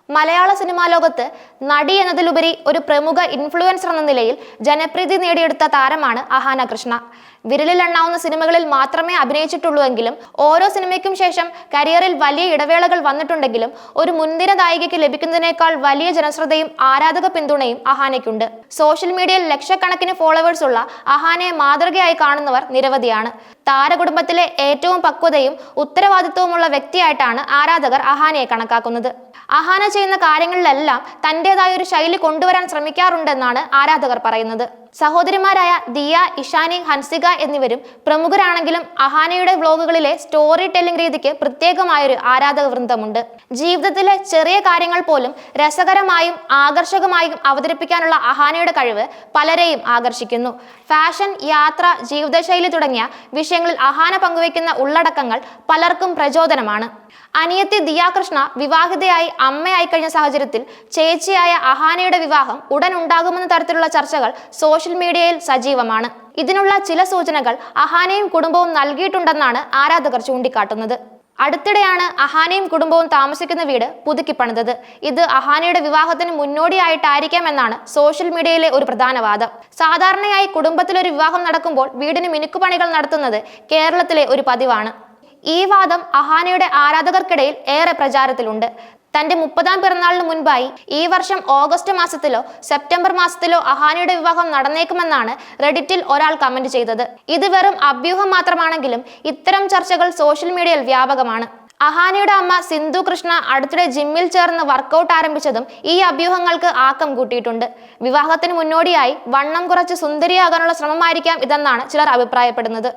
മലയാള cinema ലോകത്ത് നടി എന്നതിലുപരി ഒരു പ്രമുഖ ഇൻഫ്ലുവൻസർ എന്ന നിലയിൽ ജനപ്രീതി നേടിയെടുത്ത താരമാണ് അഹാന കൃഷ്ണ. വിരലിലെണ്ണാവുന്ന സിനിമകളിൽ മാത്രമേ അഭിനയിച്ചിട്ടുള്ളൂവെങ്കിലും ഓരോ സിനിമയ്ക്കും ശേഷം കരിയറിൽ വലിയ ഇടവേളകൾ വന്നിട്ടുണ്ടെങ്കിലും ഒരു മുൻനിര നായികയ്ക്ക് ലഭിക്കുന്നതിനേക്കാൾ വലിയ ജനശ്രദ്ധയും ആരാധക പിന്തുണയും അഹാനയ്ക്കുണ്ട്. സോഷ്യൽ മീഡിയയിൽ ലക്ഷക്കണക്കിന് ഫോളോവേഴ്സ് ഉള്ള അഹാനയെ മാതൃകയായി കാണുന്നവർ നിരവധിയാണ്. താരകുടുംബത്തിലെ ഏറ്റവും പക്വതയും ഉത്തരവാദിത്വവുമുള്ള വ്യക്തിയായിട്ടാണ് ആരാധകർ അഹാനയെ കണക്കാക്കുന്നത്. അഹാന ചെയ്യുന്ന കാര്യങ്ങളിലെല്ലാം തന്റേതായ ഒരു ശൈലി കൊണ്ടുവരാൻ ശ്രമിക്കാറുണ്ടെന്നാണ് ആരാധകർ പറയുന്നത്. സഹോദരിമാരായ ദിയ, ഇഷാനി, ഹൻസിക എന്നിവരും പ്രമുഖരാണെങ്കിലും അഹാനയുടെ വ്ലോഗുകളിലെ സ്റ്റോറി ടെല്ലിംഗ് രീതിക്ക് പ്രത്യേകമായൊരു ആരാധക വൃന്ദമുണ്ട്. ജീവിതത്തിലെ ചെറിയ കാര്യങ്ങൾ പോലും രസകരമായും ആകർഷകമായും അവതരിപ്പിക്കാനുള്ള അഹാനയുടെ കഴിവ് പലരെയും ആകർഷിക്കുന്നു. ഫാഷൻ, യാത്ര, ജീവിതശൈലി തുടങ്ങിയ വിഷയങ്ങളിൽ അഹാന പങ്കുവയ്ക്കുന്ന ഉള്ളടക്കങ്ങൾ പലർക്കും പ്രചോദനമാണ്. അനിയത്തി ദിയ കൃഷ്ണ വിവാഹിതയായി അമ്മയായി കഴിഞ്ഞ സാഹചര്യത്തിൽ ചേച്ചിയായ അഹാനയുടെ വിവാഹം ഉടൻ ഉണ്ടാകുമെന്ന തരത്തിലുള്ള ചർച്ചകൾ സോഷ്യൽ മീഡിയയിൽ സജീവമാണ്. ഇതിനുള്ള ചില സൂചനകൾ അഹാനയും കുടുംബവും നൽകിയിട്ടുണ്ടെന്നാണ് ആരാധകർ ചൂണ്ടിക്കാട്ടുന്നത്. അടുത്തിടെയാണ് അഹാനയും കുടുംബവും താമസിക്കുന്ന വീട് പുതുക്കി പണിതത്. ഇത് അഹാനയുടെ വിവാഹത്തിന് മുന്നോടിയായിട്ടായിരിക്കാമെന്നാണ് സോഷ്യൽ മീഡിയയിലെ ഒരു പ്രധാന വാദം. സാധാരണയായി കുടുംബത്തിലൊരു വിവാഹം നടക്കുമ്പോൾ വീടിന് മിനുക്കുപണികൾ നടത്തുന്നത് കേരളത്തിലെ ഒരു പതിവാണ്. ഈ വാദം അഹാനയുടെ ആരാധകർക്കിടയിൽ ഏറെ പ്രചാരത്തിലുണ്ട്. തന്റെ 30ാം പിറന്നാളിന് മുൻപായി ഈ വർഷം ഓഗസ്റ്റ് മാസത്തിലോ സെപ്റ്റംബർ മാസത്തിലോ അഹാനയുടെ വിവാഹം നടന്നേക്കുമെന്നാണ് റെഡിറ്റിൽ ഒരാൾ കമന്റ് ചെയ്തത്. ഇത് വെറും അഭ്യൂഹം മാത്രമാണെങ്കിലും ഇത്തരം ചർച്ചകൾ സോഷ്യൽ മീഡിയയിൽ വ്യാപകമാണ്. അഹാനയുടെ അമ്മ സിന്ധു കൃഷ്ണ അടുത്തിടെ ജിമ്മിൽ ചേർന്ന് വർക്കൗട്ട് ആരംഭിച്ചതും ഈ അഭ്യൂഹങ്ങൾക്ക് ആക്കം കൂട്ടിയിട്ടുണ്ട്. വിവാഹത്തിന് മുന്നോടിയായി വണ്ണം കുറച്ച് സുന്ദരിയാകാനുള്ള ശ്രമമായിരിക്കാം ഇതെന്നാണ് ചിലർ അഭിപ്രായപ്പെടുന്നത്.